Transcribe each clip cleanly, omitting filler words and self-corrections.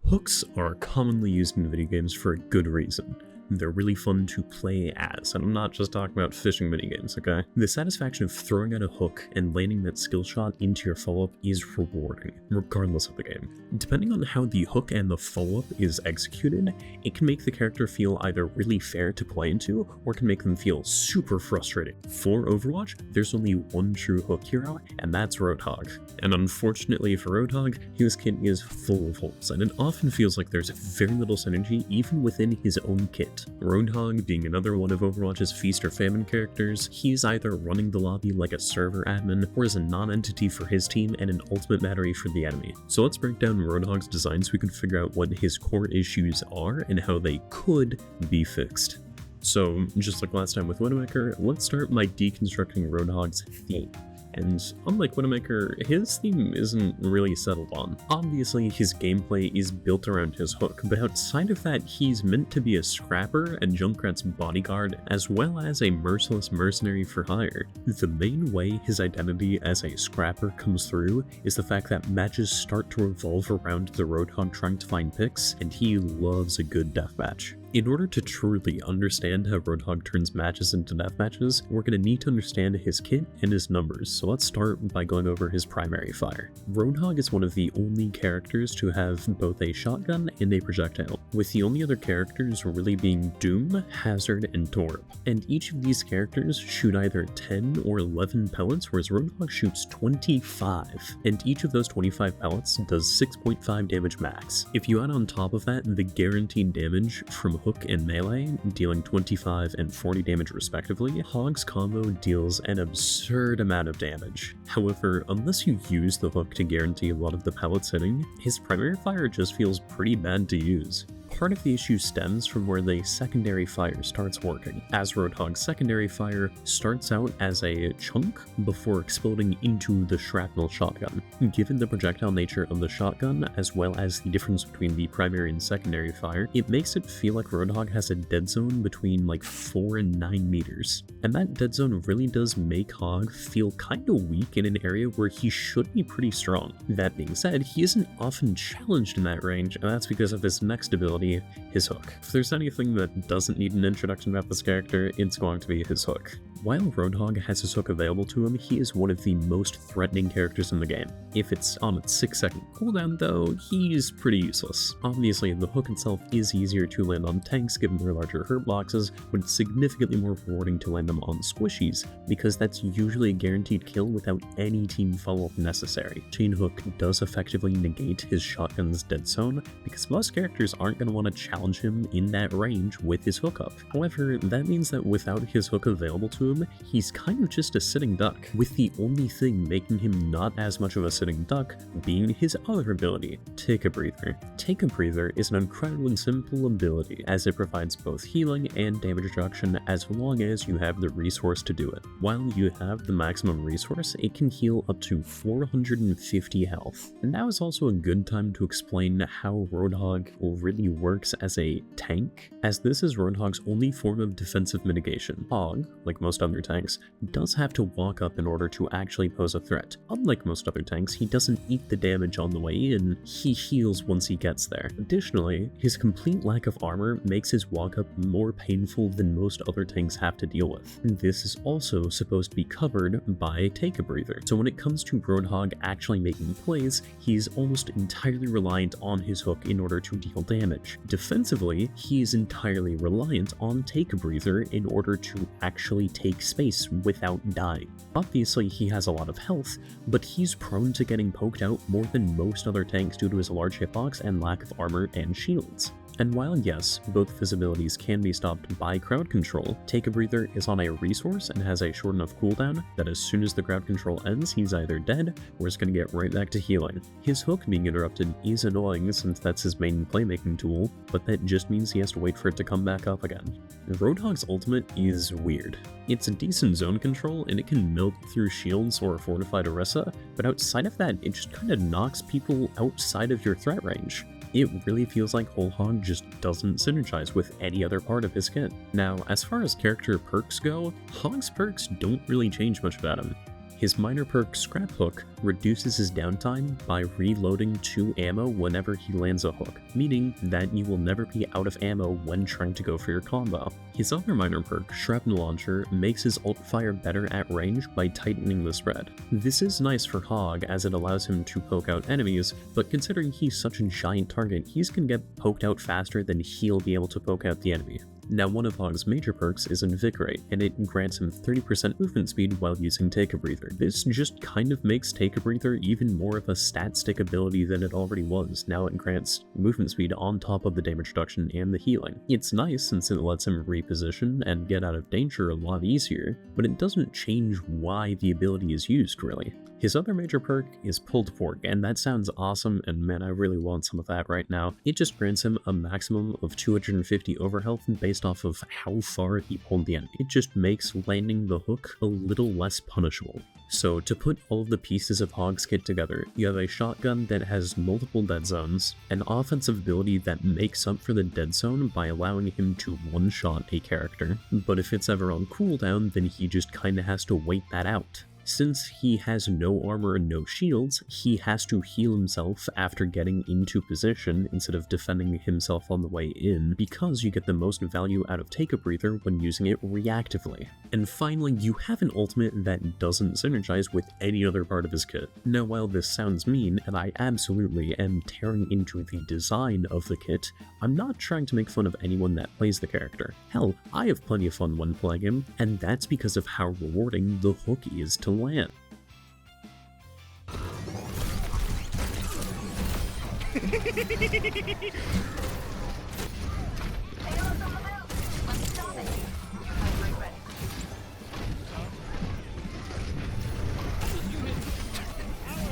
Hooks are commonly used in video games for a good reason. They're really fun to play as, and I'm not just talking about fishing minigames, okay? The satisfaction of throwing out a hook and landing that skill shot into your follow-up is rewarding, regardless of the game. Depending on how the hook and the follow-up is executed, it can make the character feel either really fair to play into, or can make them feel super frustrating. For Overwatch, there's only one true hook hero, and that's Roadhog. And unfortunately for Roadhog, his kit is full of holes, and it often feels like there's very little synergy even within his own kit. Roadhog, being another one of Overwatch's Feast or Famine characters, he's either running the lobby like a server admin, or is a non-entity for his team and an ultimate battery for the enemy. So let's break down Roadhog's design so we can figure out what his core issues are and how they could be fixed. So, just like last time with Widowmaker, let's start by deconstructing Roadhog's theme. And unlike Widowmaker, his theme isn't really settled on. Obviously, his gameplay is built around his hook, but outside of that, he's meant to be a scrapper and Junkrat's bodyguard, as well as a merciless mercenary for hire. The main way his identity as a scrapper comes through is the fact that matches start to revolve around the Roadhog trying to find picks, and he loves a good deathmatch. In order to truly understand how Roadhog turns matches into deathmatches, we're going to need to understand his kit and his numbers, so let's start by going over his primary fire. Roadhog is one of the only characters to have both a shotgun and a projectile, with the only other characters really being Doom, Hazard, and Torb. And each of these characters shoot either 10 or 11 pellets, whereas Roadhog shoots 25, and each of those 25 pellets does 6.5 damage max. If you add on top of that the guaranteed damage from hook and melee, dealing 25 and 40 damage respectively, Hog's combo deals an absurd amount of damage. However, unless you use the hook to guarantee a lot of the pellets hitting, his primary fire just feels pretty bad to use. Part of the issue stems from where the secondary fire starts working, as Roadhog's secondary fire starts out as a chunk before exploding into the shrapnel shotgun. Given the projectile nature of the shotgun, as well as the difference between the primary and secondary fire, it makes it feel like Roadhog has a dead zone between like 4 and 9 meters. And that dead zone really does make Hog feel kinda weak in an area where he should be pretty strong. That being said, he isn't often challenged in that range, and that's because of his next ability, his hook. If there's anything that doesn't need an introduction about this character, it's going to be his hook. While Roadhog has his hook available to him, he is one of the most threatening characters in the game. If it's on its 6-second cooldown though, he's pretty useless. Obviously, the hook itself is easier to land on tanks given their larger hurt boxes, but it's significantly more rewarding to land them on squishies, because that's usually a guaranteed kill without any team follow-up necessary. Chain Hook does effectively negate his shotgun's dead zone, because most characters aren't going to want to challenge him in that range with his hook up. However, that means that without his hook available to him, he's kind of just a sitting duck, with the only thing making him not as much of a sitting duck being his other ability, Take a Breather. Take a Breather is an incredibly simple ability, as it provides both healing and damage reduction as long as you have the resource to do it. While you have the maximum resource, it can heal up to 450 health. And now is also a good time to explain how Roadhog really works as a tank, as this is Roadhog's only form of defensive mitigation. Hog, like most other tanks, does have to walk up in order to actually pose a threat. Unlike most other tanks, he doesn't eat the damage on the way in, he heals once he gets there. Additionally, his complete lack of armor makes his walk up more painful than most other tanks have to deal with. This is also supposed to be covered by Take a Breather. So when it comes to Roadhog actually making plays, he's almost entirely reliant on his hook in order to deal damage. Defensively, he is entirely reliant on Take a Breather in order to actually take space without dying. Obviously, he has a lot of health, but he's prone to getting poked out more than most other tanks due to his large hitbox and lack of armor and shields. And while yes, both of his abilities can be stopped by crowd control, Take a Breather is on a resource and has a short enough cooldown that as soon as the crowd control ends, he's either dead or is going to get right back to healing. His hook being interrupted is annoying since that's his main playmaking tool, but that just means he has to wait for it to come back up again. Roadhog's ultimate is weird. It's a decent zone control and it can melt through shields or fortified Orisa, but outside of that, it just kind of knocks people outside of your threat range. It really feels like Whole Hog just doesn't synergize with any other part of his kit. Now, as far as character perks go, Hog's perks don't really change much about him. His minor perk Scrap Hook reduces his downtime by reloading 2 ammo whenever he lands a hook, meaning that you will never be out of ammo when trying to go for your combo. His other minor perk, Shrapnel Launcher, makes his ult fire better at range by tightening the spread. This is nice for Hog as it allows him to poke out enemies, but considering he's such a giant target, he's gonna get poked out faster than he'll be able to poke out the enemy. Now, one of Hog's major perks is Invigorate, and it grants him 30% movement speed while using Take a Breather. This just kind of makes Take a Breather even more of a stat stick ability than it already was. Now it grants movement speed on top of the damage reduction and the healing. It's nice since it lets him reposition and get out of danger a lot easier, but it doesn't change why the ability is used, really. His other major perk is Pulled Pork, and that sounds awesome, and man, I really want some of that right now. It just grants him a maximum of 250 overhealth based off of how far he pulled the enemy. It just makes landing the hook a little less punishable. So to put all of the pieces of Hog's kit together, you have a shotgun that has multiple dead zones, an offensive ability that makes up for the dead zone by allowing him to one-shot a character, but if it's ever on cooldown, then he just kinda has to wait that out. Since he has no armor and no shields, he has to heal himself after getting into position instead of defending himself on the way in, because you get the most value out of Take a Breather when using it reactively. And finally, you have an ultimate that doesn't synergize with any other part of his kit. Now, while this sounds mean, and I absolutely am tearing into the design of the kit, I'm not trying to make fun of anyone that plays the character. Hell, I have plenty of fun when playing him, and that's because of how rewarding the hook is to land.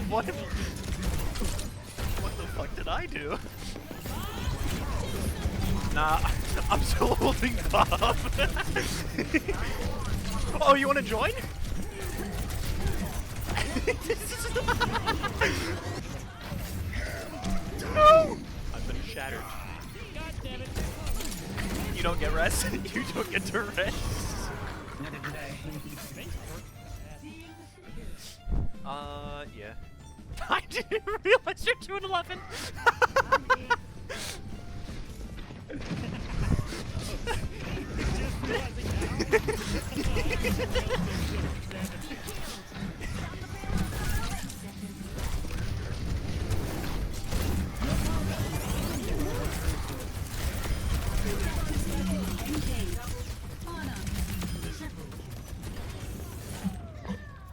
What the fuck did I do? Nah, I'm still holding Bob. Oh, you wanna join? No! I've been shattered. You don't get rest. You don't get to rest. Yeah. I didn't realize you're 2-11.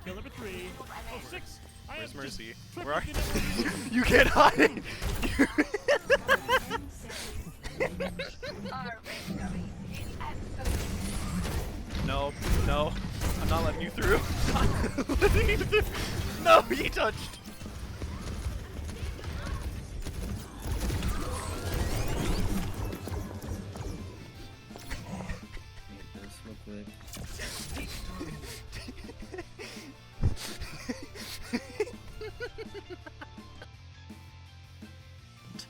Kill number 3. Oh, 6. Where's Mercy? Where are you? You can't hide! No, no. I'm not letting you through. I'm not letting you through. No, he touched.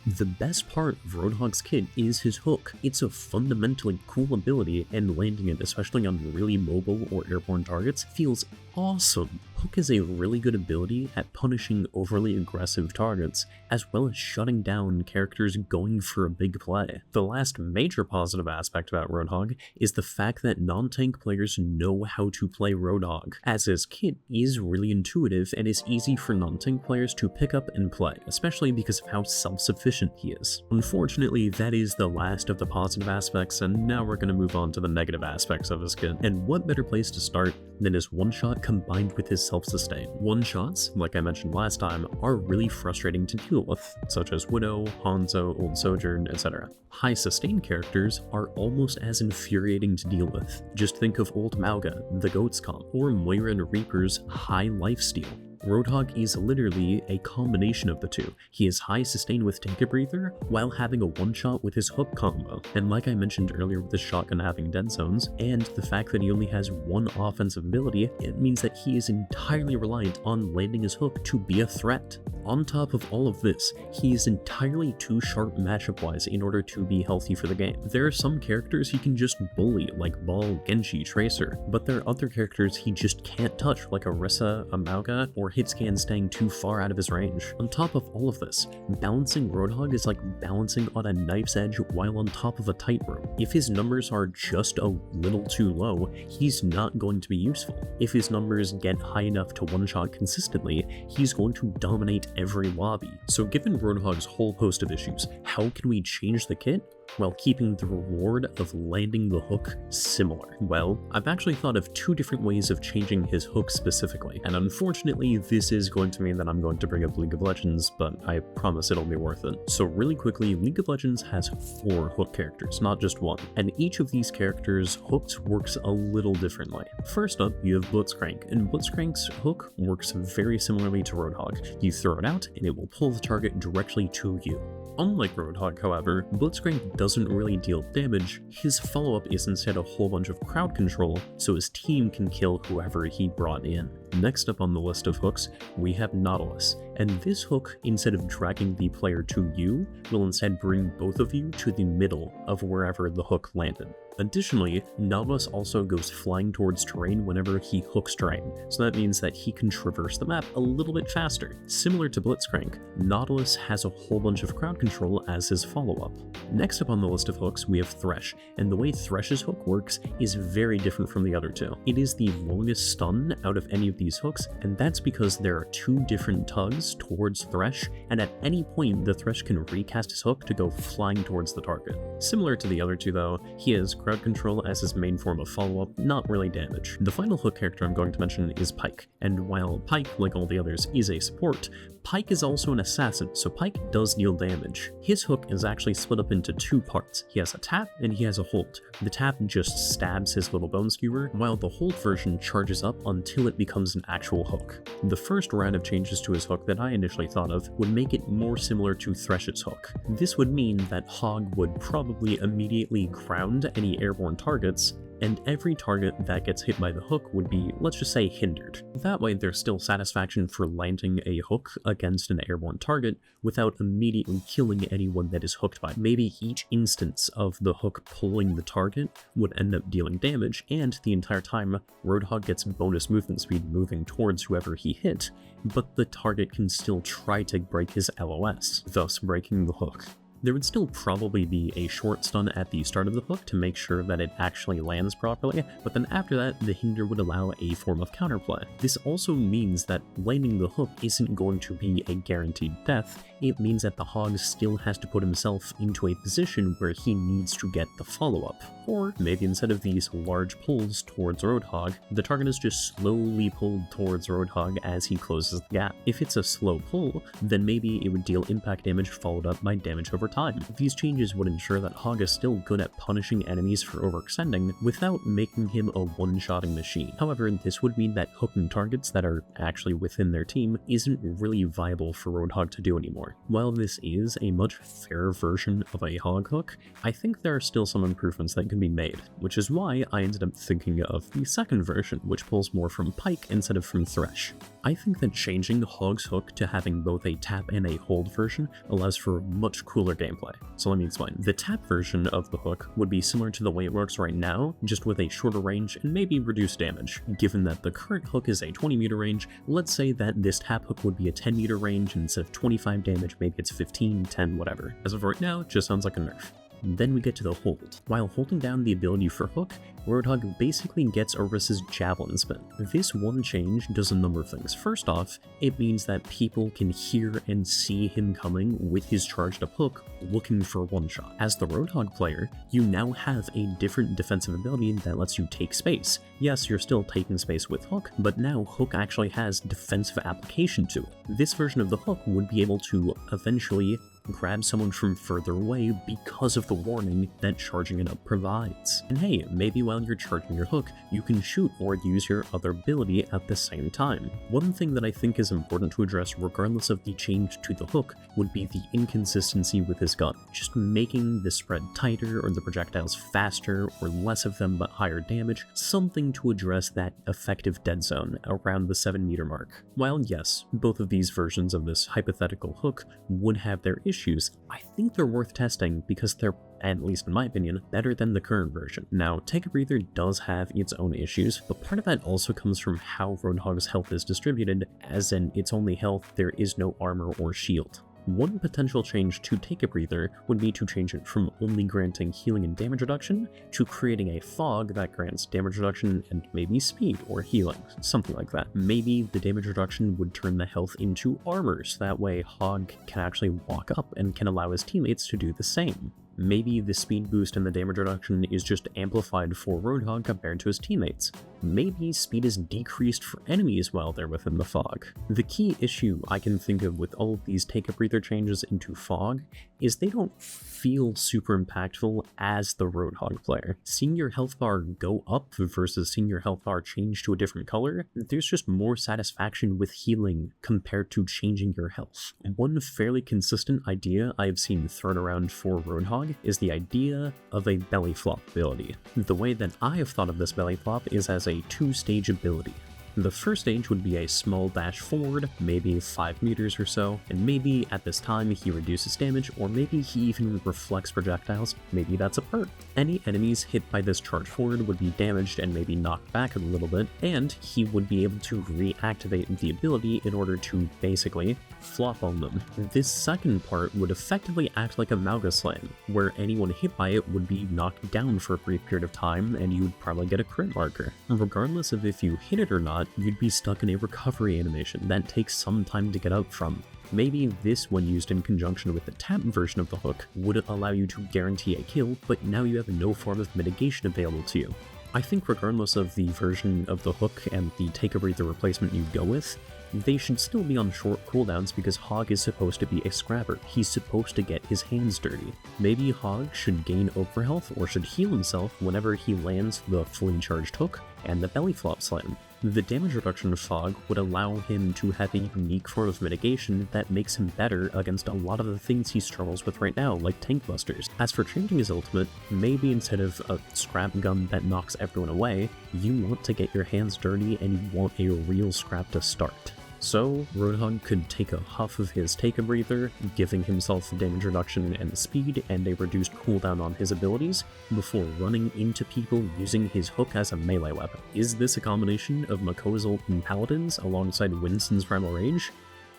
The best part of Roadhog's kit is his hook. It's a fundamentally cool ability, and landing it, especially on really mobile or airborne targets, feels awesome. Hook is a really good ability at punishing overly aggressive targets, as well as shutting down characters going for a big play. The last major positive aspect about Roadhog is the fact that non-tank players know how to play Roadhog, as his kit is really intuitive and is easy for non-tank players to pick up and play, especially because of how self-sufficient he is. Unfortunately, that is the last of the positive aspects, and now we're going to move on to the negative aspects of his kit. And what better place to start than his one-shot combined with his self-sustain. One-shots, like I mentioned last time, are really frustrating to deal with, such as Widow, Hanzo, Old Sojourn, etc. High sustain characters are almost as infuriating to deal with. Just think of Old Mauga, the Goats comp, or Moira and Reaper's high lifesteal. Roadhog is literally a combination of the two. He is high sustain with Take a Breather while having a one-shot with his hook combo. And like I mentioned earlier with the shotgun having dead zones, and the fact that he only has one offensive ability, it means that he is entirely reliant on landing his hook to be a threat. On top of all of this, he is entirely too sharp matchup-wise in order to be healthy for the game. There are some characters he can just bully, like Ball, Genji, Tracer, but there are other characters he just can't touch, like Orisa, Amauga, or Hitscan staying too far out of his range. On top of all of this, balancing Roadhog is like balancing on a knife's edge while on top of a tightrope. If his numbers are just a little too low, he's not going to be useful. If his numbers get high enough to one-shot consistently, he's going to dominate every lobby. So given Roadhog's whole host of issues, how can we change the kit while keeping the reward of landing the hook similar? Well, I've actually thought of two different ways of changing his hook specifically, and unfortunately this is going to mean that I'm going to bring up League of Legends, but I promise it'll be worth it. So really quickly, League of Legends has 4 hook characters, not just one, and each of these characters' hooks works a little differently. First up, you have Blitzcrank, and Blitzcrank's hook works very similarly to Roadhog. You throw it out, and it will pull the target directly to you. Unlike Roadhog, however, Blitzcrank doesn't really deal damage. His follow-up is instead a whole bunch of crowd control, so his team can kill whoever he brought in. Next up on the list of hooks, we have Nautilus, and this hook, instead of dragging the player to you, will instead bring both of you to the middle of wherever the hook landed. Additionally, Nautilus also goes flying towards terrain whenever he hooks terrain, so that means that he can traverse the map a little bit faster. Similar to Blitzcrank, Nautilus has a whole bunch of crowd control as his follow-up. Next up on the list of hooks, we have Thresh, and the way Thresh's hook works is very different from the other two. It is the longest stun out of any of these hooks, and that's because there are 2 different tugs towards Thresh, and at any point the Thresh can recast his hook to go flying towards the target. Similar to the other two though, he has crowd control as his main form of follow-up, not really damage. The final hook character I'm going to mention is Pyke, and while Pyke, like all the others, is a support, Pyke is also an assassin, so Pyke does deal damage. His hook is actually split up into 2 parts. He has a tap and he has a hold. The tap just stabs his little bone skewer, while the hold version charges up until it becomes an actual hook. The first round of changes to his hook that I initially thought of would make it more similar to Thresh's hook. This would mean that Hog would probably immediately ground any airborne targets, and every target that gets hit by the hook would be, let's just say, hindered. That way there's still satisfaction for landing a hook against an airborne target without immediately killing anyone that is hooked by it. Maybe each instance of the hook pulling the target would end up dealing damage, and the entire time Roadhog gets bonus movement speed moving towards whoever he hit, but the target can still try to break his LOS, thus breaking the hook. There would still probably be a short stun at the start of the hook to make sure that it actually lands properly, but then after that, the hinder would allow a form of counterplay. This also means that landing the hook isn't going to be a guaranteed death. It means that the Hog still has to put himself into a position where he needs to get the follow-up. Or maybe instead of these large pulls towards Roadhog, the target is just slowly pulled towards Roadhog as he closes the gap. If it's a slow pull, then maybe it would deal impact damage followed up by damage over time. These changes would ensure that Hog is still good at punishing enemies for overextending without making him a one-shotting machine. However, this would mean that hooking targets that are actually within their team isn't really viable for Roadhog to do anymore. While this is a much fairer version of a Hog hook, I think there are still some improvements that can be made, which is why I ended up thinking of the second version, which pulls more from Pyke instead of from Thresh. I think that changing Hog's hook to having both a tap and a hold version allows for much cooler gameplay. So let me explain. The tap version of the hook would be similar to the way it works right now, just with a shorter range and maybe reduced damage. Given that the current hook is a 20 meter range, let's say that this tap hook would be a 10 meter range, and instead of 25 damage, maybe it's 15, 10, whatever. As of right now, it just sounds like a nerf. Then we get to the hold. While holding down the ability for hook, Roadhog basically gets Orisa's javelin spin. This one change does a number of things. First off, it means that people can hear and see him coming with his charged up hook, looking for one shot. As the Roadhog player, you now have a different defensive ability that lets you take space. Yes, you're still taking space with hook, but now hook actually has defensive application to it. This version of the hook would be able to eventually grab someone from further away because of the warning that charging it up provides. And hey, maybe while you're charging your hook, you can shoot or use your other ability at the same time. One thing that I think is important to address regardless of the change to the hook would be the inconsistency with his gun. Just making the spread tighter or the projectiles faster or less of them but higher damage, something to address that effective dead zone around the 7-meter mark. While yes, both of these versions of this hypothetical hook would have their issues, I think they're worth testing because they're, at least in my opinion, better than the current version. Now, Take a Breather does have its own issues, but part of that also comes from how Roadhog's health is distributed, as in its only health, there is no armor or shield. One potential change to Take a Breather would be to change it from only granting healing and damage reduction to creating a fog that grants damage reduction and maybe speed or healing, something like that. Maybe the damage reduction would turn the health into armor, so that way Hog can actually walk up and can allow his teammates to do the same. Maybe the speed boost and the damage reduction is just amplified for Roadhog compared to his teammates. Maybe speed is decreased for enemies while they're within the fog. The key issue I can think of with all of these Take a Breather changes into fog is they don't feel super impactful as the Roadhog player. Seeing your health bar go up versus seeing your health bar change to a different color, there's just more satisfaction with healing compared to changing your health. One fairly consistent idea I've seen thrown around for Roadhog is the idea of a belly flop ability. The way that I have thought of this belly flop is as a 2-stage ability. The first stage would be a small dash forward, maybe 5 meters or so, and maybe at this time he reduces damage, or maybe he even reflects projectiles, maybe that's a perk. Any enemies hit by this charge forward would be damaged and maybe knocked back a little bit, and he would be able to reactivate the ability in order to basically flop on them. This second part would effectively act like a Mauga Slam, where anyone hit by it would be knocked down for a brief period of time and you'd probably get a crit marker. Regardless of if you hit it or not, you'd be stuck in a recovery animation that takes some time to get out from. Maybe this, when used in conjunction with the tap version of the hook, would allow you to guarantee a kill, but now you have no form of mitigation available to you. I think regardless of the version of the hook and the Take a Breather replacement you go with, they should still be on short cooldowns because Hog is supposed to be a scrapper. He's supposed to get his hands dirty. Maybe Hog should gain overhealth or should heal himself whenever he lands the fully charged hook and the belly flop slam. The damage reduction of Fog would allow him to have a unique form of mitigation that makes him better against a lot of the things he struggles with right now, like tank busters. As for changing his ultimate, maybe instead of a scrap gun that knocks everyone away, you want to get your hands dirty and you want a real scrap to start. So, Roadhog could take a huff of his Take a Breather, giving himself damage reduction and speed and a reduced cooldown on his abilities, before running into people using his hook as a melee weapon. Is this a combination of Makoa's ult and Paladin's alongside Winston's Primal Rage?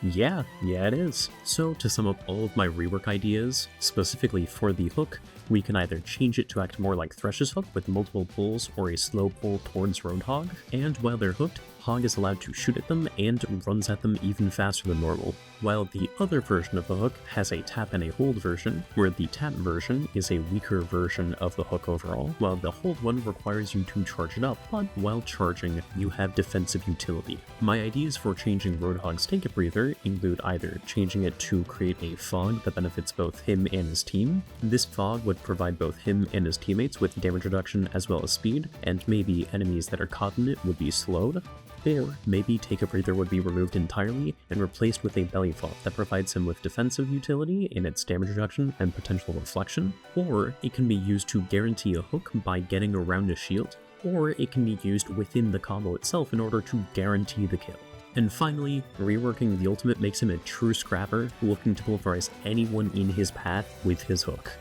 Yeah, it is. So to sum up all of my rework ideas, specifically for the hook, we can either change it to act more like Thresh's hook with multiple pulls or a slow pull towards Roadhog, and while they're hooked, Hog is allowed to shoot at them and runs at them even faster than normal, while the other version of the hook has a tap and a hold version, where the tap version is a weaker version of the hook overall, while the hold one requires you to charge it up, but while charging, you have defensive utility. My ideas for changing Roadhog's Take a Breather include either changing it to create a fog that benefits both him and his team. This fog would provide both him and his teammates with damage reduction as well as speed, and maybe enemies that are caught in it would be slowed. Or maybe Take a Breather would be removed entirely and replaced with a belly flop that provides him with defensive utility in its damage reduction and potential reflection, or it can be used to guarantee a hook by getting around a shield, or it can be used within the combo itself in order to guarantee the kill. And finally, reworking the ultimate makes him a true scrapper looking to pulverize anyone in his path with his hook.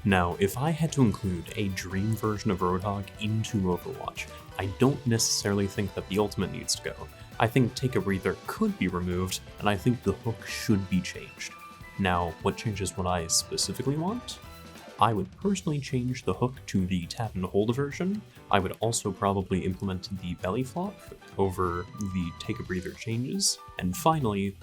Now, if I had to include a dream version of Roadhog into Overwatch, I don't necessarily think that the ultimate needs to go. I think Take a Breather could be removed, and I think the hook should be changed. Now, what changes would I specifically want? I would personally change the hook to the tap and hold version. I would also probably implement the belly flop over the Take a Breather changes. And finally,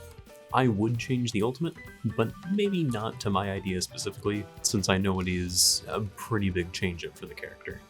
I would change the ultimate, but maybe not to my idea specifically, since I know it is a pretty big change-up for the character.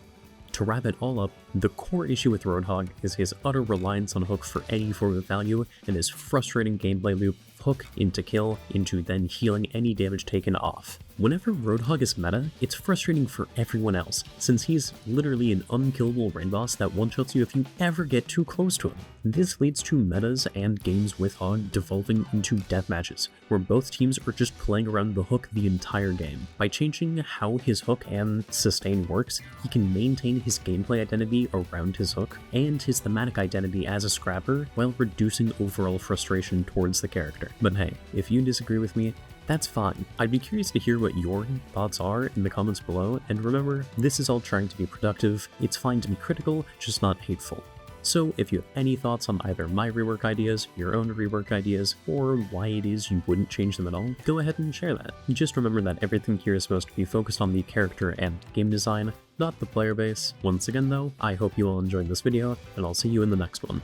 To wrap it all up, the core issue with Roadhog is his utter reliance on hook for any form of value and his frustrating gameplay loop of hook into kill into then healing any damage taken off. Whenever Roadhog is meta, it's frustrating for everyone else, since he's literally an unkillable raid boss that one-shots you if you ever get too close to him. This leads to metas and games with Hog devolving into deathmatches, where both teams are just playing around the hook the entire game. By changing how his hook and sustain works, he can maintain his gameplay identity around his hook, and his thematic identity as a scrapper, while reducing overall frustration towards the character. But hey, if you disagree with me, that's fine. I'd be curious to hear what your thoughts are in the comments below, and remember, this is all trying to be productive. It's fine to be critical, just not hateful. So if you have any thoughts on either my rework ideas, your own rework ideas, or why it is you wouldn't change them at all, go ahead and share that. Just remember that everything here is supposed to be focused on the character and game design, not the player base. Once again though, I hope you all enjoyed this video, and I'll see you in the next one.